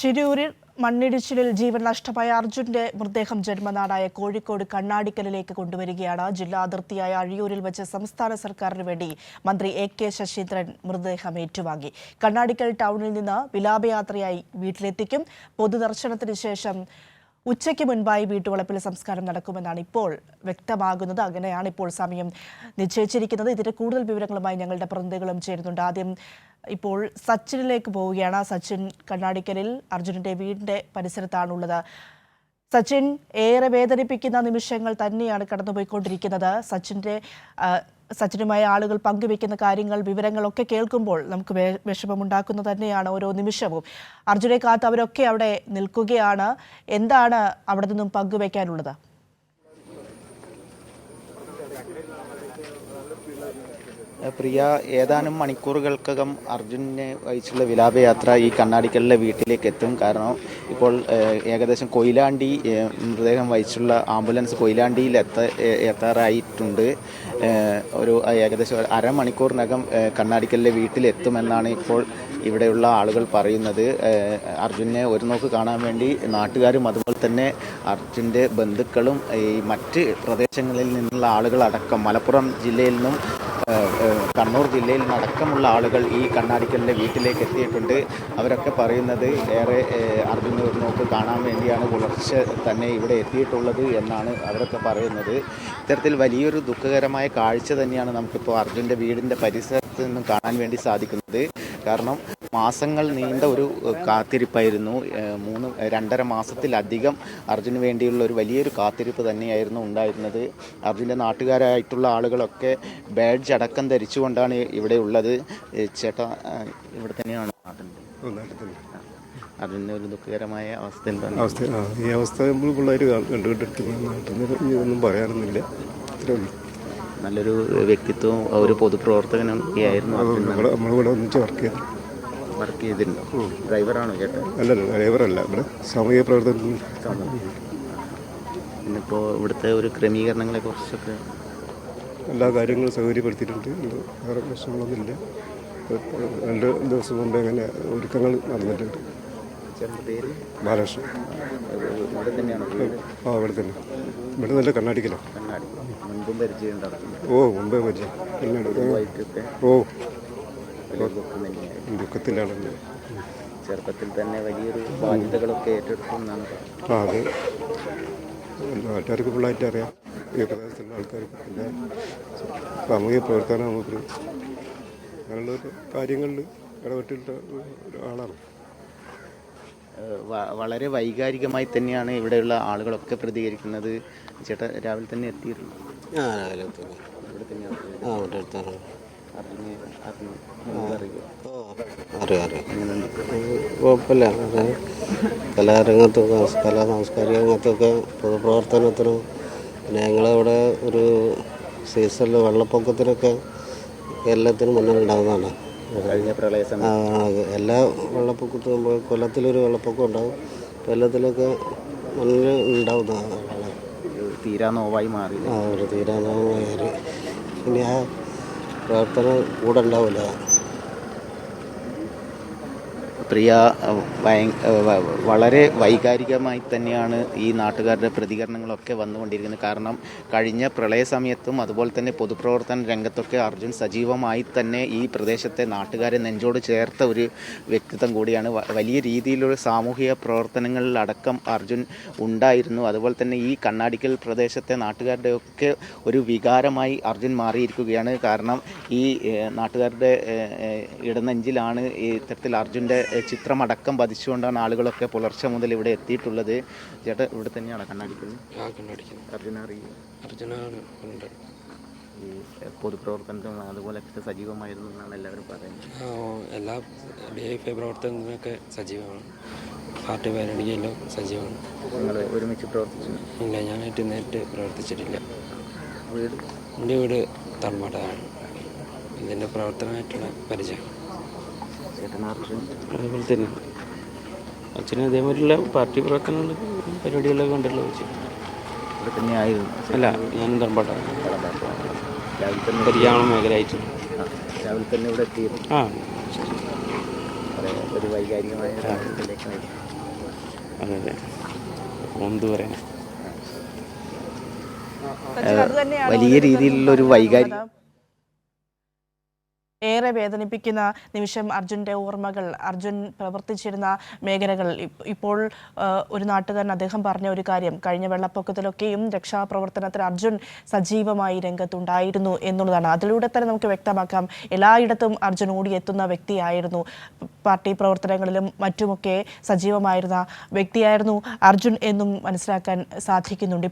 ശിരൂരിൽ മണ്ണിടിച്ചിലിൽ ജീവൻ നഷ്ടമായ അർജുന്റെ മൃതദേഹം ജന്മനാടായ കോഴിക്കോട് കണ്ണാടിക്കലിലേക്ക് കൊണ്ടുവരികയാണ്. ജില്ലാ അതിർത്തിയായ അഴിയൂരിൽ വെച്ച് സംസ്ഥാന സർക്കാരിന് വേണ്ടി മന്ത്രി എ.കെ. ശശീന്ദ്രൻ മൃതദേഹം ഏറ്റുവാങ്ങി. കണ്ണാടിക്കൽ ടൗണിൽ നിന്ന് വിലാപയാത്രയായി വീട്ടിലെത്തിക്കും. പൊതുദർശനത്തിന് ശേഷം ഉച്ചയ്ക്ക് മുൻപായി വീട്ടുവളപ്പിൽ സംസ്കാരം നടക്കുമെന്നാണ് ഇപ്പോൾ വ്യക്തമാകുന്നത്. അങ്ങനെയാണ് ഇപ്പോൾ സമയം നിശ്ചയിച്ചിരിക്കുന്നത്. ഇതിന്റെ കൂടുതൽ വിവരങ്ങളുമായി ഞങ്ങളുടെ പ്രതിനിധികളും ചേരുന്നുണ്ട്. ആദ്യം ഇപ്പോൾ സച്ചിനിലേക്ക് പോവുകയാണ്. സച്ചിൻ കണ്ണാടിക്കലിൽ അർജുനന്റെ വീടിന്റെ പരിസരത്താണുള്ളത്. സച്ചിൻ, ഏറെ വേദനിപ്പിക്കുന്ന നിമിഷങ്ങൾ തന്നെയാണ് കടന്നുപോയിക്കൊണ്ടിരിക്കുന്നത്. സച്ചിനുമായ ആളുകൾ പങ്കുവെക്കുന്ന കാര്യങ്ങൾ, വിവരങ്ങളൊക്കെ കേൾക്കുമ്പോൾ നമുക്ക് വിഷമമുണ്ടാക്കുന്ന തന്നെയാണ് ഓരോ നിമിഷവും. അർജുനെ കാത്ത് അവരൊക്കെ അവിടെ നിൽക്കുകയാണ്. എന്താണ് അവിടെ നിന്നും പങ്കുവെക്കാനുള്ളത്? പ്രിയ, ഏതാനും മണിക്കൂറുകൾക്കകം അർജുനെ വഹിച്ചുള്ള വിലാപയാത്ര ഈ കണ്ണാടിക്കലിലെ വീട്ടിലേക്ക് എത്തും. കാരണം ഇപ്പോൾ ഏകദേശം കൊയിലാണ്ടി മൃതദേഹം വഹിച്ചുള്ള ആംബുലൻസ് കൊയിലാണ്ടിയിൽ എത്താറായിട്ടുണ്ട്. ഒരു ഏകദേശം അരമണിക്കൂറിനകം കണ്ണാടിക്കലിലെ വീട്ടിലെത്തുമെന്നാണ് ഇപ്പോൾ ഇവിടെയുള്ള ആളുകൾ പറയുന്നത്. അർജുനെ ഒരു നോക്ക് കാണാൻ വേണ്ടി നാട്ടുകാരും അതുപോലെ തന്നെ അർജുൻ്റെ ബന്ധുക്കളും ഈ മറ്റ് പ്രദേശങ്ങളിൽ നിന്നുള്ള ആളുകളടക്കം മലപ്പുറം ജില്ലയിൽ നിന്നും കണ്ണൂർ ജില്ലയിൽ നിന്നടക്കമുള്ള ആളുകൾ ഈ കണ്ണാടിക്കലിൻ്റെ വീട്ടിലേക്ക് എത്തിയിട്ടുണ്ട്. അവരൊക്കെ പറയുന്നത് ഏറെ അർജുനെ ഒരു നോക്ക് കാണാൻ വേണ്ടിയാണ് പുലർച്ചെ തന്നെ ഇവിടെ എത്തിയിട്ടുള്ളത് എന്നാണ് അവരൊക്കെ പറയുന്നത്. ഇത്തരത്തിൽ വലിയൊരു ദുഃഖകരമായ കാഴ്ച തന്നെയാണ് നമുക്കിപ്പോൾ അർജുൻ്റെ വീടിൻ്റെ പരിസരത്ത് നിന്നും കാണാൻ വേണ്ടി സാധിക്കുന്നത്. കാരണം മാസങ്ങൾ നീണ്ട ഒരു കാത്തിരിപ്പായിരുന്നു. 2.5 മാസത്തിലധികം അർജുന് വേണ്ടിയുള്ള ഒരു വലിയൊരു കാത്തിരിപ്പ് തന്നെയായിരുന്നു ഉണ്ടായിരുന്നത്. അർജുൻ്റെ നാട്ടുകാരായിട്ടുള്ള ആളുകളൊക്കെ ബാഡ്ജ് അടക്കം ധരിച്ചുകൊണ്ടാണ് ഇവിടെ ഉള്ളത്. ചേട്ടാ, ഇവിടെ തന്നെയാണ് അതിൻ്റെ ഒരു ദുഃഖകരമായ അവസ്ഥ ഈ അവസ്ഥ നമ്മൾ പിള്ളേർ കണ്ടുകൊണ്ടിരിക്കുന്നു. പറയാനൊന്നുമില്ല. നല്ലൊരു വ്യക്തിത്വവും ഒരു പൊതുപ്രവർത്തകനും ആയിരുന്നു. നമ്മളിവിടെ ഒന്നിച്ച് വർക്ക് ചെയ്തിട്ടുണ്ടോ? ഡ്രൈവറാണോ ചേട്ടാ? അല്ലല്ല, ഡ്രൈവറല്ല, ഇവിടെ സാമൂഹിക പ്രവർത്തനം. ഇന്നിപ്പോൾ ഇവിടുത്തെ ഒരു ക്രമീകരണങ്ങളെ കുറിച്ചൊക്കെ എല്ലാ കാര്യങ്ങളും സൗകര്യപ്പെടുത്തിയിട്ടുണ്ട്. വേറെ പ്രശ്നങ്ങളൊന്നുമില്ല. 2 ദിവസം മുമ്പേ അങ്ങനെ ഒരുക്കങ്ങൾ നടന്നിട്ടുണ്ട്. ബാലകൃഷ്ണൻ. ഇവിടെ തന്നെയാണോ? ഇവിടെ തന്നെ. ഇവിടെ നല്ല കണ്ണാടിക്കലോ. മുൻപും പരിചയം? മുമ്പേ പരിചയം. ദുഃഖത്തിലാണ്. ചെറുപ്പത്തിൽ തന്നെ വലിയൊരു ബാധ്യതകളൊക്കെ ഏറ്റെടുക്കുന്നതാണ്. അത് നാട്ടുകാർക്ക് ഫുള്ളായിട്ട് അറിയാം. ഈ പ്രദേശത്തുള്ള ആൾക്കാർക്ക് പിന്നെ സാമൂഹിക പ്രവർത്തനം നമുക്ക് അങ്ങനെയുള്ള കാര്യങ്ങളിൽ ഇടപെട്ടിട്ട ഒരാളാണ്. വളരെ വൈകാരികമായി തന്നെയാണ് ഇവിടെയുള്ള ആളുകളൊക്കെ പ്രതികരിക്കുന്നത്. ചേട്ടാ, രാവിലെ തന്നെ എത്തിയിരുന്നു? രാവിലെ ഇവിടെ തന്നെയാണ്. ഇവിടെ അടുത്താണ്. എങ്ങനെയുണ്ട്? കുഴപ്പമില്ല. കലാരംഗത്തും സാംസ്കാരിക രംഗത്തൊക്കെ പൊതുപ്രവർത്തനത്തിനും പിന്നെ ഞങ്ങളിവിടെ ഒരു സീസണിൽ വെള്ളപ്പൊക്കത്തിനൊക്കെ എല്ലാത്തിനും മുന്നിൽ ഉണ്ടാകുന്നതാണ്. കഴിഞ്ഞ പ്രളയ സമയം എല്ലാ വെള്ളപ്പൊക്കത്തും കൊല്ലത്തിലൊരു വെള്ളപ്പൊക്കം ഉണ്ടാകും. കൊല്ലത്തിലൊക്കെ മുന്നിൽ ഉണ്ടാവുന്നതാണ്. തീരാനോവായി മാറി. ഒരു തീരാനോവായി ഇനി ആ പ്രവർത്തനം കൂടെ ഉണ്ടാവില്ല. പ്രിയ, വളരെ വൈകാരികമായി തന്നെയാണ് ഈ നാട്ടുകാരുടെ പ്രതികരണങ്ങളൊക്കെ വന്നുകൊണ്ടിരിക്കുന്നത്. കാരണം കഴിഞ്ഞ പ്രളയ സമയത്തും അതുപോലെ തന്നെ പൊതുപ്രവർത്തന രംഗത്തൊക്കെ അർജുൻ സജീവമായി തന്നെ ഈ പ്രദേശത്തെ നാട്ടുകാരെ നെഞ്ചോട് ചേർത്ത ഒരു വ്യക്തിത്വം കൂടിയാണ്. വലിയ രീതിയിലുള്ള സാമൂഹിക പ്രവർത്തനങ്ങളിലടക്കം അർജുൻ ഉണ്ടായിരുന്നു. അതുപോലെ തന്നെ ഈ കണ്ണാടിക്കൽ പ്രദേശത്തെ നാട്ടുകാരുടെയൊക്കെ ഒരു വികാരമായി അർജുൻ മാറിയിരിക്കുകയാണ്. കാരണം ഈ നാട്ടുകാരുടെ ഇടനെഞ്ചിലാണ് ഈ ഇത്തരത്തിൽ അർജുൻ്റെ ചിത്രമടക്കം പതിച്ചുകൊണ്ടാണ് ആളുകളൊക്കെ പുലർച്ചെ മുതൽ ഇവിടെ എത്തിയിട്ടുള്ളത്. ചേട്ടാ, ഇവിടെ തന്നെയാണ് കണ്ണാടിക്കൽ? അർജുന അറിയും? അർജുനുണ്ട്. ഈ പൊതുപ്രവർത്തനത്തിനും അതുപോലെയൊക്കെ സജീവമായിരുന്നു എന്നാണ് എല്ലാവരും പറയുന്നത്. എല്ലാ പ്രവർത്തനത്തിനൊക്കെ സജീവമാണ്. പാർട്ടി പേരടിയെല്ലാം സജീവമാണ്. നിങ്ങൾ ഒരുമിച്ച് പ്രവർത്തിച്ചു? ഇല്ല, ഞാനായിട്ട് നേരിട്ട് പ്രവർത്തിച്ചിട്ടില്ല. വീട്? എൻ്റെ വീട് തറവാടാണ്. ഇതിൻ്റെ പ്രവർത്തനമായിട്ടുള്ള പരിചയം. അതുപോലെ തന്നെ അച്ഛനും അതേമാതിരിയുള്ള പാർട്ടി പ്രവർത്തനങ്ങൾ പരിപാടികളൊക്കെ ഉണ്ടല്ലോ. ഇവിടെ തന്നെയായിരുന്നു? അല്ല, ഞാനും തറവാടാണ്. പരിചാമണം മേഖലയായിട്ട് രാവിലെ തന്നെ ഇവിടെ എത്തിയിരുന്നു. ആ, ഒരു വൈകാരികമായ അതെ അതെ. എന്ത് പറയാൻ, അത് തന്നെയാണ് വലിയ ഓരോരുത്തർക്കും രീതിയിലുള്ള ഒരു പറയാനുള്ളത്. വൈകാരിക ഏറെ വേദനിപ്പിക്കുന്ന നിമിഷം. അർജുൻ്റെ ഓർമ്മകൾ, അർജുൻ പ്രവർത്തിച്ചിരുന്ന മേഖലകൾ. ഇപ്പോൾ ഒരു നാട്ടുകാരൻ അദ്ദേഹം പറഞ്ഞ ഒരു കാര്യം, കഴിഞ്ഞ വെള്ളപ്പൊക്കത്തിലൊക്കെയും രക്ഷാപ്രവർത്തനത്തിൽ അർജുൻ സജീവമായി രംഗത്തുണ്ടായിരുന്നു എന്നുള്ളതാണ്. അതിലൂടെ തന്നെ നമുക്ക് വ്യക്തമാക്കാം, എല്ലായിടത്തും അർജുൻ ഓടിയെത്തുന്ന വ്യക്തിയായിരുന്നു. പാർട്ടി പ്രവർത്തനങ്ങളിലും മറ്റുമൊക്കെ സജീവമായിരുന്ന വ്യക്തിയായിരുന്നു അർജുൻ എന്നും മനസ്സിലാക്കാൻ സാധിക്കുന്നുണ്ട്.